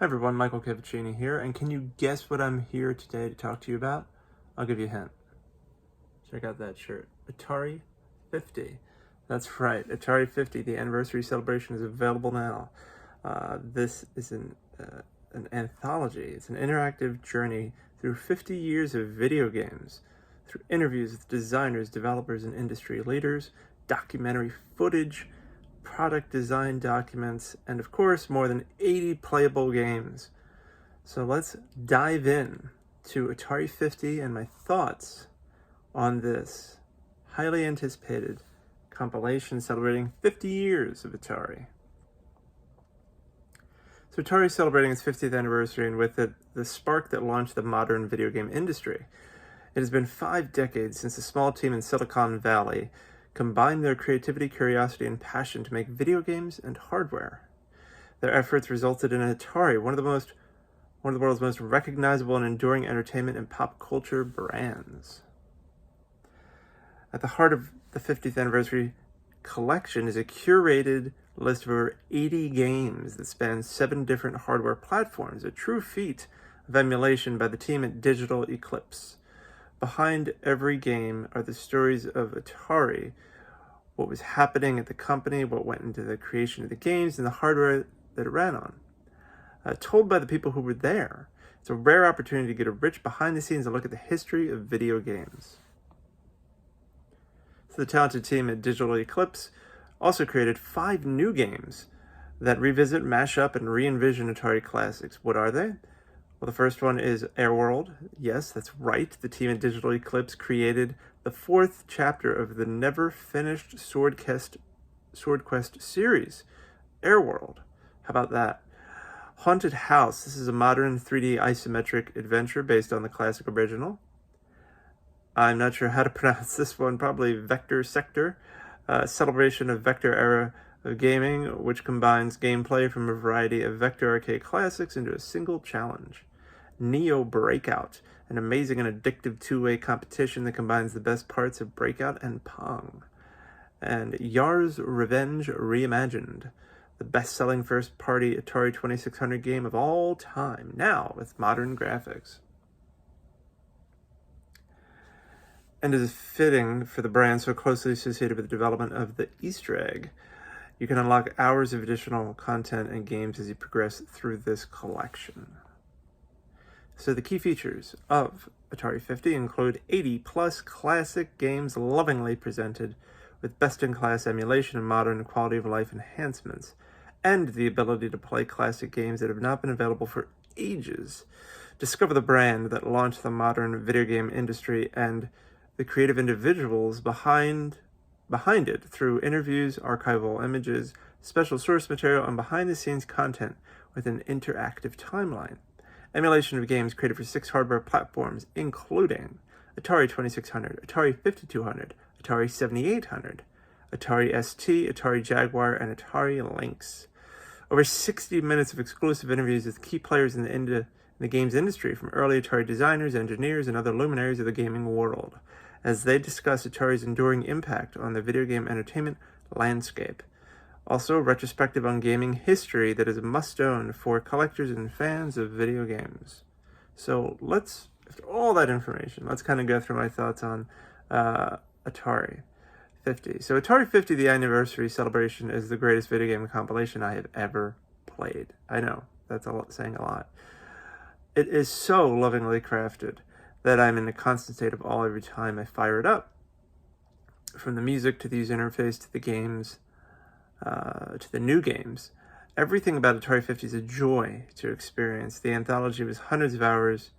Hi everyone, Michael Cavacini here, and can you guess what I'm here today to talk to you about? I'll give you a hint. Check out that shirt. Atari 50. That's right, Atari 50, the anniversary celebration is available now. This is an anthology. It's an interactive journey through 50 years of video games, through interviews with designers, developers, and industry leaders, documentary footage, product design documents, and of course, more than 80 playable games. So let's dive in to Atari 50 and my thoughts on this highly anticipated compilation celebrating 50 years of Atari. So Atari is celebrating its 50th anniversary, and with it, the spark that launched the modern video game industry. It has been 5 decades since a small team in Silicon Valley combined their creativity, curiosity, and passion to make video games and hardware. Their efforts resulted in Atari, one of the world's most recognizable and enduring entertainment and pop culture brands. At the heart of the 50th anniversary collection is a curated list of over 80 games that spans 7 different hardware platforms, a true feat of emulation by the team at Digital Eclipse. Behind every game are the stories of Atari, what was happening at the company, what went into the creation of the games, and the hardware that it ran on. Told by the people who were there. It's a rare opportunity to get a rich behind-the-scenes look at the history of video games. So the talented team at Digital Eclipse also created 5 new games that revisit, mash up, and re-envision Atari classics. What are they? Well, the first one is Airworld. Yes, that's right. The team at Digital Eclipse created the 4th chapter of the never-finished Sword Quest series, Airworld. How about that? Haunted House. This is a modern 3D isometric adventure based on the classic original. I'm not sure how to pronounce this one. Probably Vector Sector. Celebration of Vector era of gaming, which combines gameplay from a variety of Vector arcade classics into a single challenge. Neo Breakout, an amazing and addictive 2-way competition that combines the best parts of Breakout and Pong. And Yar's Revenge Reimagined, the best-selling first-party Atari 2600 game of all time, now with modern graphics. And is fitting for the brand so closely associated with the development of the Easter egg. You can unlock hours of additional content and games as you progress through this collection. So the key features of Atari 50 include 80-plus classic games lovingly presented with best-in-class emulation and modern quality-of-life enhancements, and the ability to play classic games that have not been available for ages. Discover the brand that launched the modern video game industry and the creative individuals behind it through interviews, archival images, special source material, and behind-the-scenes content with an interactive timeline. Emulation of games created for 6 hardware platforms, including Atari 2600, Atari 5200, Atari 7800, Atari ST, Atari Jaguar, and Atari Lynx. Over 60 minutes of exclusive interviews with key players in the games industry, from early Atari designers, engineers, and other luminaries of the gaming world, as they discuss Atari's enduring impact on the video game entertainment landscape. Also, a retrospective on gaming history that is a must-own for collectors and fans of video games. So after all that information, let's kind of go through my thoughts on Atari 50. So Atari 50, the anniversary celebration, is the greatest video game compilation I have ever played. I know, that's saying a lot. It is so lovingly crafted that I'm in a constant state of awe every time I fire it up. From the music to the user interface to the games, to the new games, everything about Atari 50 is a joy to experience. The anthology was hundreds of hours,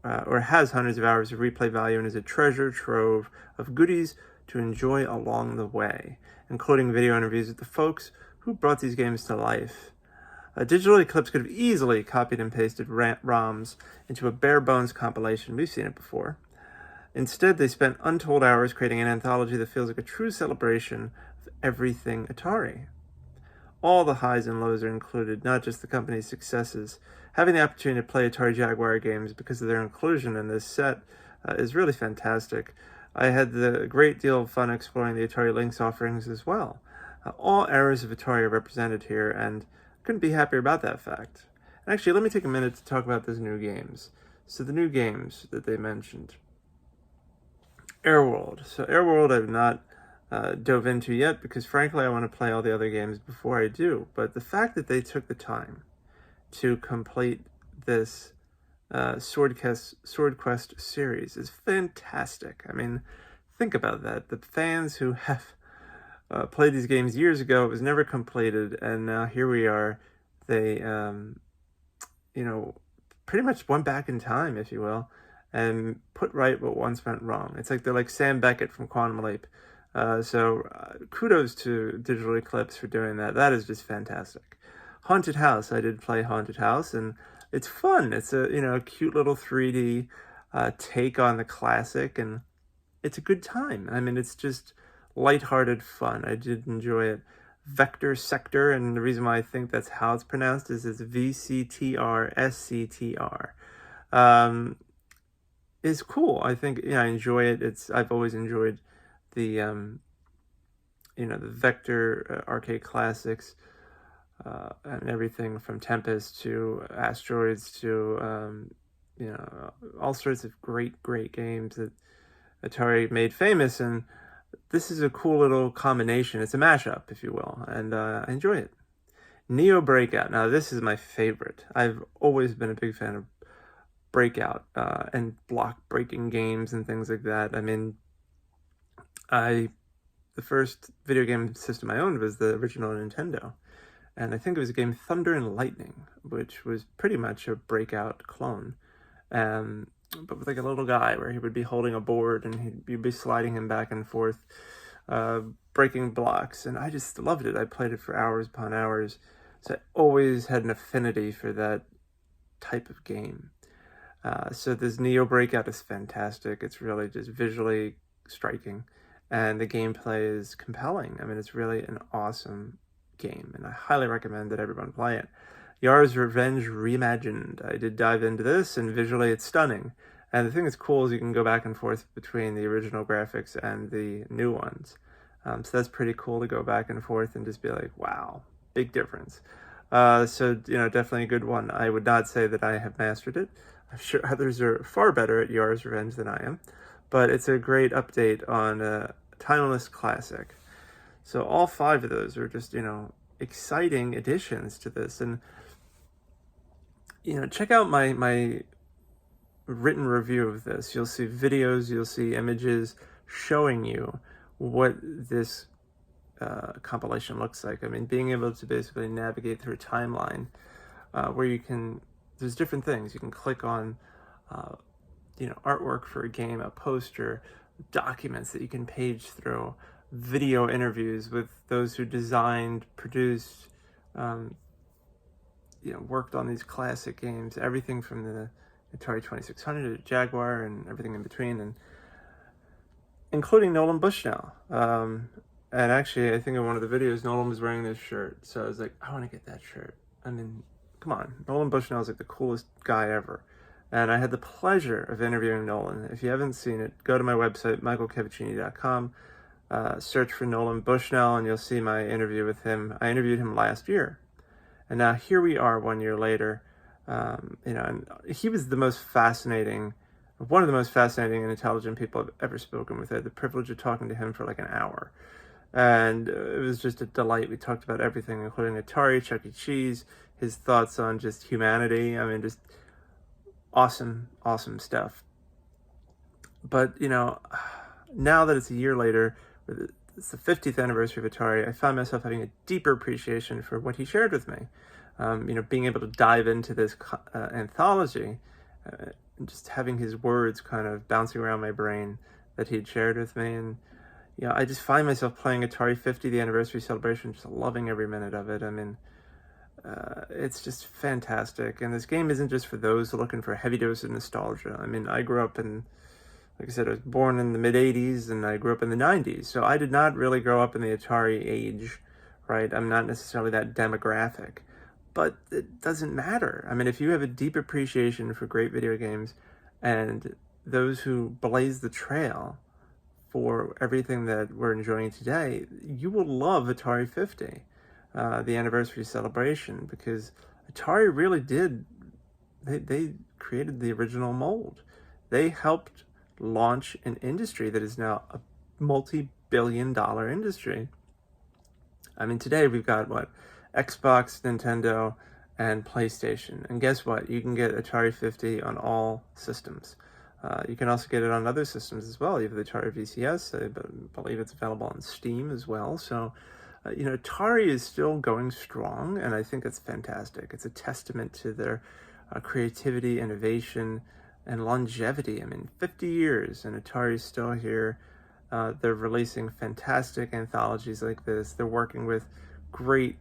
or has hundreds of hours of replay value, and is a treasure trove of goodies to enjoy along the way, including video interviews with the folks who brought these games to life. Digital Eclipse could have easily copied and pasted ROMs into a bare-bones compilation. We've seen it before. Instead, they spent untold hours creating an anthology that feels like a true celebration of everything Atari. All the highs and lows are included, not just the company's successes. Having the opportunity to play Atari Jaguar games because of their inclusion in this set is really fantastic. I had the great deal of fun exploring the Atari Lynx offerings as well. All eras of Atari are represented here, and couldn't be happier about that fact. Actually, let me take a minute to talk about those new games. So the new games that they mentioned. Airworld. So Airworld I've not dove into yet because frankly I want to play all the other games before I do. But the fact that they took the time to complete this Sword Quest series is fantastic. I mean, think about that. The fans who have played these games years ago, it was never completed, and now here we are. They, pretty much went back in time, if you will, and put right what once went wrong. It's like they're like Sam Beckett from Quantum Leap. So kudos to Digital Eclipse for doing that. That is just fantastic. Haunted House. I did play Haunted House, and it's fun. It's a cute little 3D take on the classic, and it's a good time. I mean, it's just lighthearted fun. I did enjoy it. Vector Sector, and the reason why I think that's how it's pronounced is it's VCTR SCTR. Is cool. I think I enjoy it. I've always enjoyed the the Vector arcade classics. And everything from Tempest to Asteroids to all sorts of great games that Atari made famous, and this is a cool little combination. It's a mashup, if you will, and I enjoy it. Neo Breakout. Now this is my favorite. I've always been a big fan of Breakout and block breaking games and things like that. I mean, the first video game system I owned was the original Nintendo. And I think it was a game Thunder and Lightning, which was pretty much a Breakout clone. But with like a little guy where he would be holding a board and you'd be sliding him back and forth, breaking blocks. And I just loved it. I played it for hours upon hours. So I always had an affinity for that type of game. So this Neo Breakout is fantastic. It's really just visually striking. And the gameplay is compelling. I mean, it's really an awesome game, and I highly recommend that everyone play it. Yara's Revenge Reimagined. I did dive into this, and visually it's stunning. And the thing that's cool is you can go back and forth between the original graphics and the new ones. So that's pretty cool to go back and forth and just be like, wow, big difference. So definitely a good one. I would not say that I have mastered it. I'm sure others are far better at Yara's Revenge than I am, but it's a great update on a timeless classic. So all 5 of those are just, exciting additions to this. And, check out my written review of this. You'll see videos, you'll see images showing you what this compilation looks like. I mean, being able to basically navigate through a timeline where there's different things. You can click on, artwork for a game, a poster, documents that you can page through, video interviews with those who designed, produced, worked on these classic games, everything from the Atari 2600 to Jaguar and everything in between, and including Nolan Bushnell. And actually, I think in one of the videos, Nolan was wearing this shirt, so I was like, I want to get that shirt. I mean, come on, Nolan Bushnell is like the coolest guy ever. And I had the pleasure of interviewing Nolan. If you haven't seen it, go to my website, michaelcavacini.com. Search for Nolan Bushnell, and you'll see my interview with him. I interviewed him last year, and now here we are 1 year later. And he was one of the most fascinating and intelligent people I've ever spoken with. I had the privilege of talking to him for like an hour, and it was just a delight. We talked about everything, including Atari, Chuck E. Cheese, his thoughts on just humanity. I mean, just awesome stuff. But now that it's a year later, it's the 50th anniversary of Atari, I found myself having a deeper appreciation for what he shared with me. Being able to dive into this anthology, and just having his words kind of bouncing around my brain that he'd shared with me. And, I just find myself playing Atari 50, the anniversary celebration, just loving every minute of it. I mean, it's just fantastic. And this game isn't just for those looking for a heavy dose of nostalgia. I mean, I grew up like I said, I was born in the mid-'80s, and I grew up in the 90s. So I did not really grow up in the Atari age, right? I'm not necessarily that demographic. But it doesn't matter. I mean, if you have a deep appreciation for great video games and those who blaze the trail for everything that we're enjoying today, you will love Atari 50, the anniversary celebration, because Atari really did, they created the original mold. They helped launch an industry that is now a multi-billion-dollar industry. I mean, today we've got what? Xbox, Nintendo, and PlayStation. And guess what? You can get Atari 50 on all systems. You can also get it on other systems as well. You have the Atari VCS. I believe it's available on Steam as well. So, Atari is still going strong, and I think that's fantastic. It's a testament to their creativity, innovation, and longevity. I mean, 50 years, and Atari's still here. They're releasing fantastic anthologies like this. They're working with great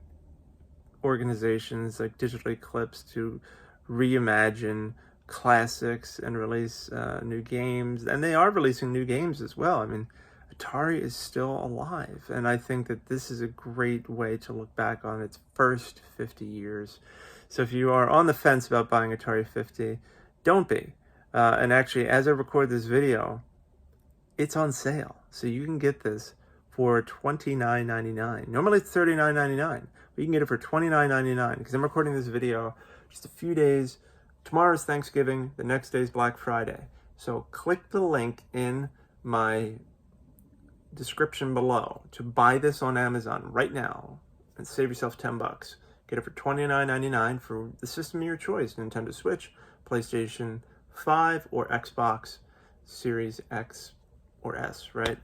organizations like Digital Eclipse to reimagine classics and release new games. And they are releasing new games as well. I mean, Atari is still alive. And I think that this is a great way to look back on its first 50 years. So if you are on the fence about buying Atari 50, don't be. And actually, as I record this video, it's on sale. So you can get this for $29.99. Normally it's $39.99, but you can get it for $29.99 because I'm recording this video just a few days. Tomorrow's Thanksgiving, the next day is Black Friday. So click the link in my description below to buy this on Amazon right now and save yourself 10 bucks. Get it for $29.99 for the system of your choice, Nintendo Switch, PlayStation 5, or Xbox Series X or S, right?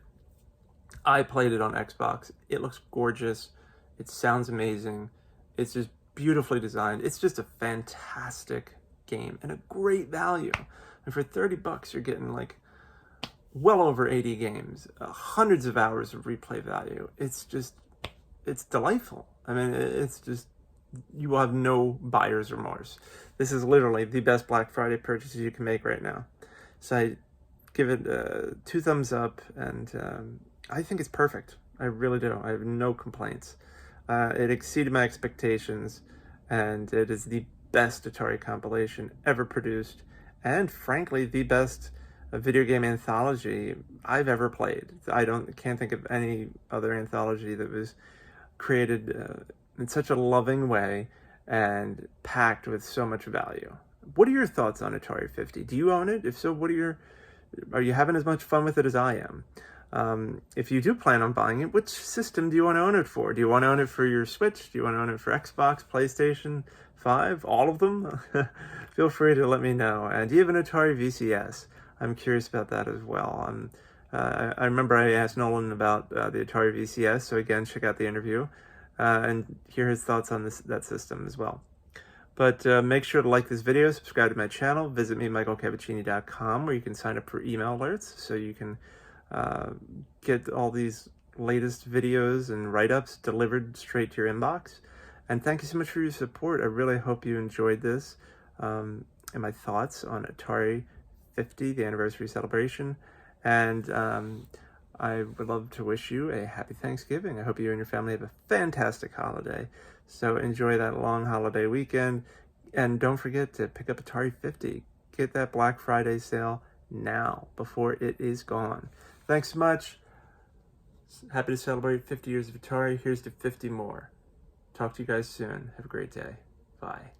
I played it on Xbox. It looks gorgeous. It sounds amazing. It's just beautifully designed. It's just a fantastic game and a great value. And for 30 bucks, you're getting like well over 80 games, hundreds of hours of replay value. It's delightful. I mean, it's just, you will have no buyer's remorse. This is literally the best Black Friday purchases you can make right now. So I give it 2 thumbs up, and I think it's perfect. I really do. I have no complaints. It exceeded my expectations, and it is the best Atari compilation ever produced, and frankly, the best video game anthology I've ever played. Can't think of any other anthology that was created in such a loving way and packed with so much value. What are your thoughts on Atari 50? Do you own it? If so, are you having as much fun with it as I am? If you do plan on buying it, which system do you want to own it for? Do you want to own it for your Switch? Do you want to own it for Xbox, PlayStation 5, all of them? Feel free to let me know. And do you have an Atari VCS? I'm curious about that as well. I remember I asked Nolan about the Atari VCS, so again, check out the interview and hear his thoughts on that system as well. But make sure to like this video, subscribe to my channel, visit me at michaelcavacini.com, where you can sign up for email alerts so you can get all these latest videos and write-ups delivered straight to your inbox. And thank you so much for your support. I really hope you enjoyed this and my thoughts on Atari 50, the anniversary celebration. And I would love to wish you a happy Thanksgiving. I hope you and your family have a fantastic holiday. So enjoy that long holiday weekend. And don't forget to pick up Atari 50. Get that Black Friday sale now before it is gone. Thanks so much. Happy to celebrate 50 years of Atari. Here's to 50 more. Talk to you guys soon. Have a great day. Bye.